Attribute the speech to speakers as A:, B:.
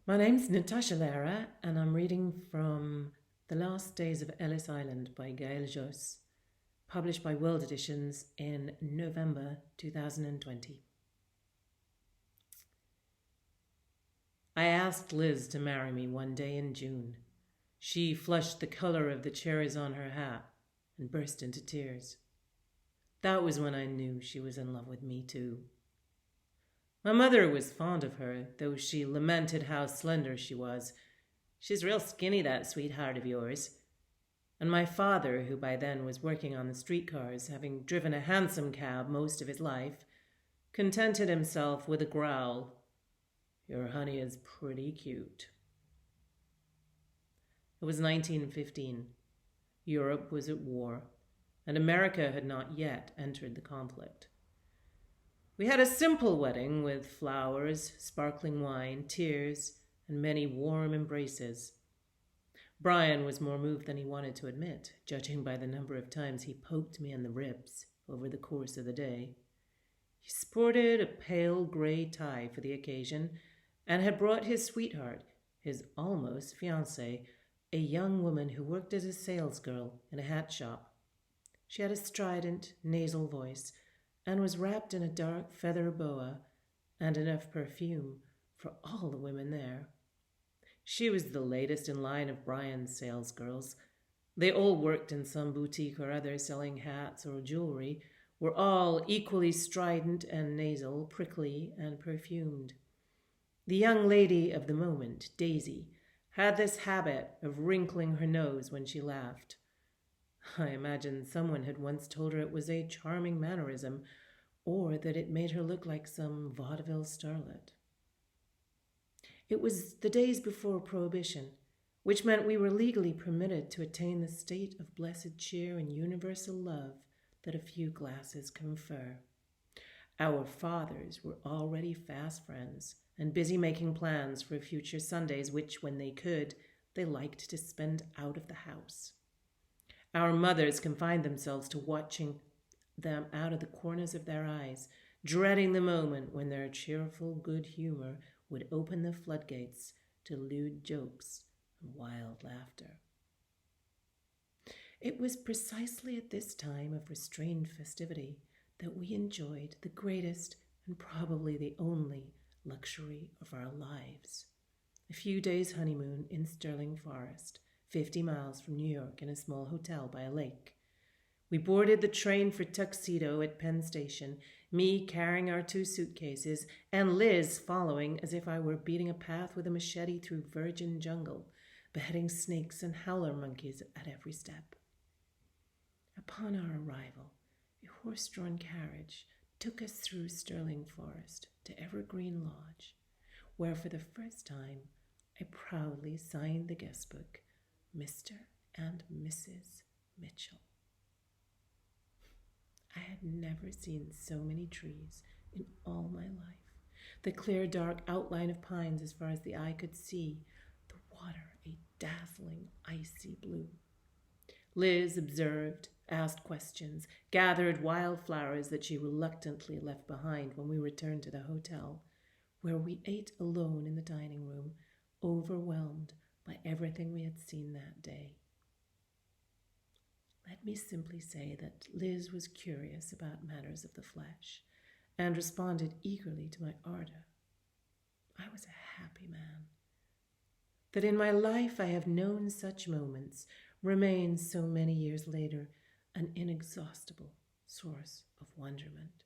A: My name's Natasha Lehrer, and I'm reading from The Last Days of Ellis Island by Gaëlle Josse, published by World Editions in November 2020. I asked Liz to marry me one day in June. She flushed the color of the cherries on her hat and burst into tears. That was when I knew she was in love with me too. My mother was fond of her, though she lamented how slender she was. "She's real skinny, that sweetheart of yours." And my father, who by then was working on the streetcars, having driven a hansom cab most of his life, contented himself with a growl. "Your honey is pretty cute." It was 1915. Europe was at war, and America had not yet entered the conflict. We had a simple wedding with flowers, sparkling wine, tears, and many warm embraces. Brian was more moved than he wanted to admit, judging by the number of times he poked me in the ribs over the course of the day. He sported a pale gray tie for the occasion and had brought his sweetheart, his almost fiancée, a young woman who worked as a salesgirl in a hat shop. She had a strident, nasal voice and was wrapped in a dark feather boa and enough perfume for all the women there. She was the latest in line of Brian's salesgirls. They all worked in some boutique or other selling hats or jewelry, were all equally strident and nasal, prickly and perfumed. The young lady of the moment, Daisy, had this habit of wrinkling her nose when she laughed. I imagine someone had once told her it was a charming mannerism, or that it made her look like some vaudeville starlet. It was the days before Prohibition, which meant we were legally permitted to attain the state of blessed cheer and universal love that a few glasses confer. Our fathers were already fast friends and busy making plans for future Sundays, which, when they could, they liked to spend out of the house. Our mothers confined themselves to watching them out of the corners of their eyes, dreading the moment when their cheerful good humor would open the floodgates to lewd jokes and wild laughter. It was precisely at this time of restrained festivity that we enjoyed the greatest and probably the only luxury of our lives. A few days' honeymoon in Sterling Forest, 50 miles from New York, in a small hotel by a lake. We boarded the train for Tuxedo at Penn Station, me carrying our 2 suitcases, and Liz following as if I were beating a path with a machete through virgin jungle, beheading snakes and howler monkeys at every step. Upon our arrival, a horse-drawn carriage took us through Sterling Forest to Evergreen Lodge, where for the first time I proudly signed the guest book, Mr. and Mrs. Mitchell. I had never seen so many trees in all my life. The clear, dark outline of pines as far as the eye could see, the water a dazzling, icy blue. Liz observed, asked questions, gathered wildflowers that she reluctantly left behind when we returned to the hotel, where we ate alone in the dining room, overwhelmed by everything we had seen that day. Let me simply say that Liz was curious about matters of the flesh and responded eagerly to my ardor. I was a happy man. That in my life I have known such moments remains so many years later an inexhaustible source of wonderment.